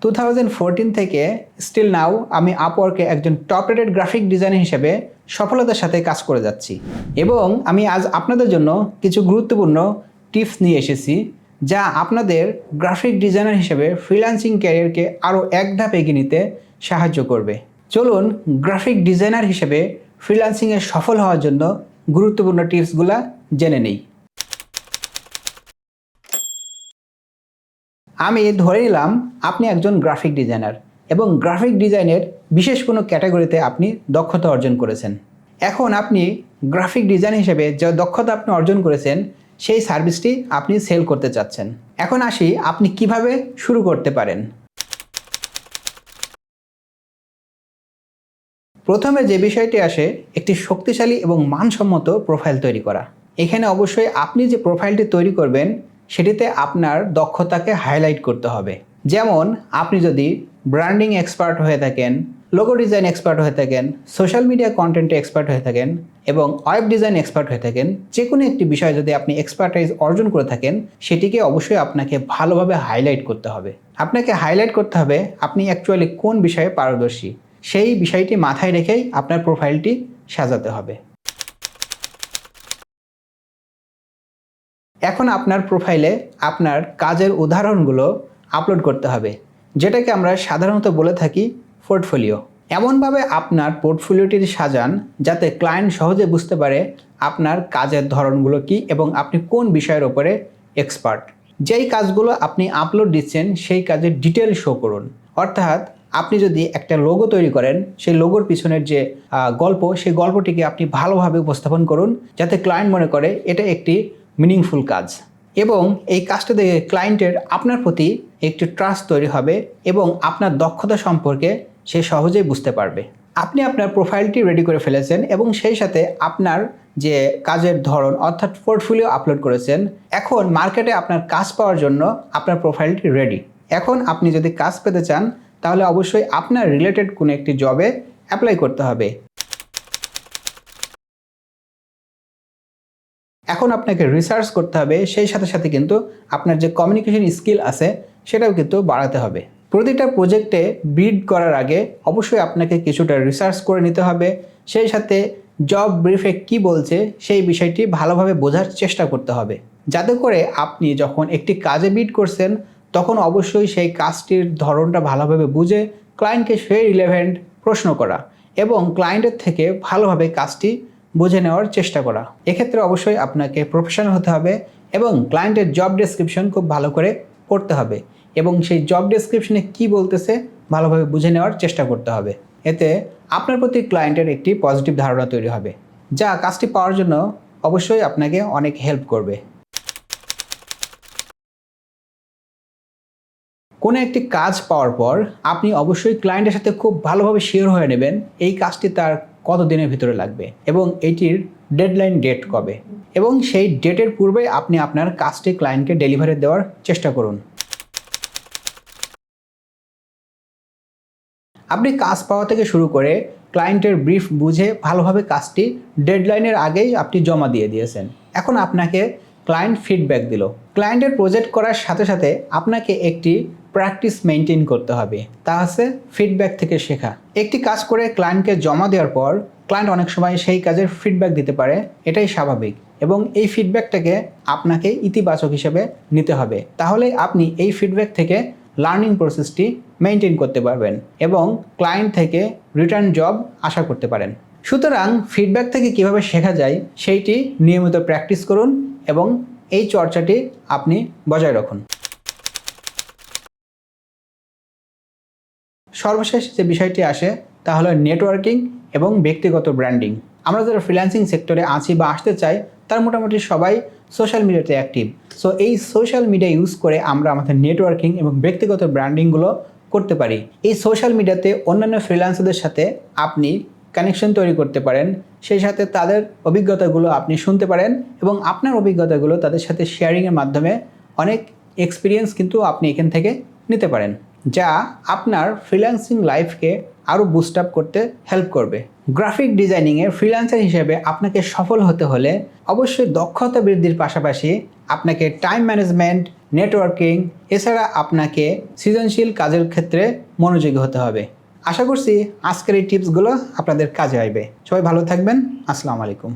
2014 থেকে still now আমি আপওয়ার্কে একজন টপ রেটেড গ্রাফিক ডিজাইনার হিসেবে সফলতার সাথে কাজ করে যাচ্ছি এবং আমি আজ আপনাদের জন্য কিছু গুরুত্বপূর্ণ টিপস নিয়ে এসেছি যা আপনাদের গ্রাফিক ডিজাইনার হিসেবে ফ্রিল্যান্সিং ক্যারিয়ারকে আরও এক ধাপ এগিয়ে নিতে সাহায্য করবে। চলুন গ্রাফিক ডিজাইনার হিসেবে ফ্রিল্যান্সিংয়ে সফল হওয়ার জন্য গুরুত্বপূর্ণ টিপসগুলো জেনে নেই। আমি ধরে নিলাম আপনি একজন গ্রাফিক ডিজাইনার এবং গ্রাফিক ডিজাইনের বিশেষ কোনো ক্যাটাগরিতে আপনি দক্ষতা অর্জন করেছেন। এখন আপনি গ্রাফিক ডিজাইন হিসেবে যে দক্ষতা আপনি অর্জন করেছেন সেই সার্ভিসটি আপনি সেল করতে চাচ্ছেন। এখন আসি আপনি কিভাবে শুরু করতে পারেন। প্রথমে যে বিষয়টি আসে একটি শক্তিশালী এবং মানসম্মত প্রোফাইল তৈরি করা। এখানে অবশ্যই আপনি যে প্রোফাইলটি তৈরি করবেন সেটিতে আপনার দক্ষতাকে হাইলাইট করতে হবে। যেমন আপনি যদি ব্র্যান্ডিং এক্সপার্ট হয়ে থাকেন, লোগো ডিজাইন এক্সপার্ট হয়ে থাকেন, সোশ্যাল মিডিয়া কন্টেন্টে এক্সপার্ট হয়ে থাকেন এবং ওয়েব ডিজাইন এক্সপার্ট হয়ে থাকেন, যে কোনো একটি বিষয়ে যদি আপনি এক্সপার্টাইজ অর্জন করে থাকেন সেটিকে অবশ্যই আপনাকে ভালোভাবে হাইলাইট করতে হবে। আপনাকে হাইলাইট করতে হবে আপনি অ্যাকচুয়ালি কোন বিষয়ে পারদর্শী, সেই বিষয়টি মাথায় রেখেই আপনার প্রোফাইলটি সাজাতে হবে। এখন আপনার প্রোফাইলে আপনার কাজের উদাহরণগুলো আপলোড করতে হবে, যেটাকে আমরা সাধারণত বলে থাকি পোর্টফোলিও। এমনভাবে আপনার পোর্টফোলিওটি সাজান যাতে ক্লায়েন্ট সহজে বুঝতে পারে আপনার কাজের ধরনগুলো কী এবং আপনি কোন বিষয়ের ওপরে এক্সপার্ট। যেই কাজগুলো আপনি আপলোড দিচ্ছেন সেই কাজের ডিটেল শো করুন। অর্থাৎ আপনি যদি একটা লোগো তৈরি করেন সেই লোগোর পিছনের যে গল্প, সেই গল্পটিকে আপনি ভালোভাবে উপস্থাপন করুন যাতে ক্লায়েন্ট মনে করে এটা একটি মিনিংফুল কাজ এবং এই কাজটা দেখে ক্লায়েন্টের আপনার প্রতি একটি ট্রাস্ট তৈরি হবে এবং আপনার দক্ষতা সম্পর্কে সে সহজেই বুঝতে পারবে। আপনি আপনার প্রোফাইলটি রেডি করে ফেলেছেন এবং সেই সাথে আপনার যে কাজের ধরন অর্থাৎ পোর্টফোলিও আপলোড করেছেন। এখন মার্কেটে আপনার কাজ পাওয়ার জন্য আপনার প্রোফাইলটি রেডি। এখন আপনি যদি কাজ পেতে চান তাহলে অবশ্যই আপনার রিলেটেড কোনো একটি জবে অ্যাপ্লাই করতে হবে। এখন আপনাকে রিসার্চ করতে হবে, সেই সাথে সাথে কিন্তু আপনার যে কমিউনিকেশন স্কিল আছে সেটাও কিন্তু বাড়াতে হবে। প্রতিটা প্রজেক্টে বিড করার আগে অবশ্যই আপনাকে কিছুটা রিসার্চ করে নিতে হবে, সেই সাথে জব ব্রিফে কি বলছে সেই বিষয়টি ভালোভাবে বোঝার চেষ্টা করতে হবে, যাতে করে আপনি যখন একটি কাজে বিড করছেন তখন অবশ্যই সেই কাজটির ধরনটা ভালোভাবে বুঝে ক্লায়েন্টকে সেই রিলেভেন্ট প্রশ্ন করা এবং ক্লায়েন্টের থেকে ভালোভাবে কাজটি বুঝে নেওয়ার চেষ্টা করা। এক্ষেত্রে অবশ্যই আপনাকে প্রফেশনাল হতে হবে এবং ক্লায়েন্টের জব ডেসক্রিপশন খুব ভালো করে পড়তে হবে এবং সেই জব ডেসক্রিপশনে কি বলতেছে ভালোভাবে বুঝে নেওয়ার চেষ্টা করতে হবে। এতে আপনার প্রতি ক্লায়েন্টের একটি পজিটিভ ধারণা তৈরি হবে, যা কাজটি পাওয়ার জন্য অবশ্যই আপনাকে অনেক হেল্প করবে। কোনো একটি কাজ পাওয়ার পর আপনি অবশ্যই ক্লায়েন্টের সাথে খুব ভালোভাবে শেয়ার হয়ে নেবেন এই কাজটি তার কত দিনের ভিতরে লাগবে এবং এটির ডেডলাইন ডেট কবে, এবং সেই ডেটের পূর্বে আপনি আপনার কাজটি ক্লায়েন্টকে ডেলিভারি দেওয়ার চেষ্টা করুন। আপনি কাজ পাওয়া থেকে শুরু করে ক্লায়েন্টের ব্রিফ বুঝে ভালোভাবে কাজটি ডেডলাইনের আগেই আপনি জমা দিয়ে দিয়েছেন। এখন আপনাকে ক্লায়েন্ট ফিডব্যাক দিল। ক্লায়েন্টের প্রজেক্ট করার সাথে সাথে আপনাকে একটি প্র্যাকটিস মেনটেন করতে হবে, তা আছে ফিডব্যাক থেকে শেখা। একটি কাজ করে ক্লায়েন্টকে জমা দেওয়ার পর ক্লায়েন্ট অনেক সময় সেই কাজের ফিডব্যাক দিতে পারে, এটাই স্বাভাবিক এবং এই ফিডব্যাকটাকে আপনাকে ইতিবাচক হিসেবে নিতে হবে। তাহলে আপনি এই ফিডব্যাক থেকে লার্নিং প্রসেসটি মেনটেন করতে পারবেন এবং ক্লায়েন্ট থেকে রিটার্ন জব আশা করতে পারেন। সুতরাং ফিডব্যাক থেকে কিভাবে শেখা যায় সেইটি নিয়মিত প্র্যাকটিস করুন এবং এই চর্চাটি আপনি বজায় রাখুন। সর্বশেষ যে বিষয়টি আসে তা হলো নেটওয়ার্কিং এবং ব্যক্তিগত ব্র্যান্ডিং। আমরা যারা ফ্রিল্যান্সিং সেক্টরে আছি বা আসতে চাই তার মোটামুটি সবাই সোশ্যাল মিডিয়াতে অ্যাক্টিভ। সো এই সোশ্যাল মিডিয়া ইউজ করে আমরা আমাদের নেটওয়ার্কিং এবং ব্যক্তিগত ব্র্যান্ডিংগুলো করতে পারি। এই সোশ্যাল মিডিয়াতে অন্যান্য ফ্রিল্যান্সারদের সাথে আপনি কানেকশন তৈরি করতে পারেন, সেই সাথে তাদের অভিজ্ঞতাগুলো আপনি শুনতে পারেন এবং আপনার অভিজ্ঞতাগুলো তাদের সাথে শেয়ারিংয়ের মাধ্যমে অনেক এক্সপিরিয়েন্স কিন্তু আপনি এখান থেকে নিতে পারেন, যা আপনার ফ্রিল্যান্সিং লাইফকে আরও বুস্ট আপ করতে হেল্প করবে। গ্রাফিক ডিজাইনিংয়ে ফ্রিল্যান্সার হিসেবে আপনাকে সফল হতে হলে অবশ্যই দক্ষতা বৃদ্ধির পাশাপাশি আপনাকে টাইম ম্যানেজমেন্ট, নেটওয়ার্কিং, এছাড়া আপনাকে সৃজনশীল কাজের ক্ষেত্রে মনোযোগী হতে হবে। আশা করছি আজকের এই টিপসগুলো আপনাদের কাজে আসবে। সবাই ভালো থাকবেন। আসসালামু আলাইকুম।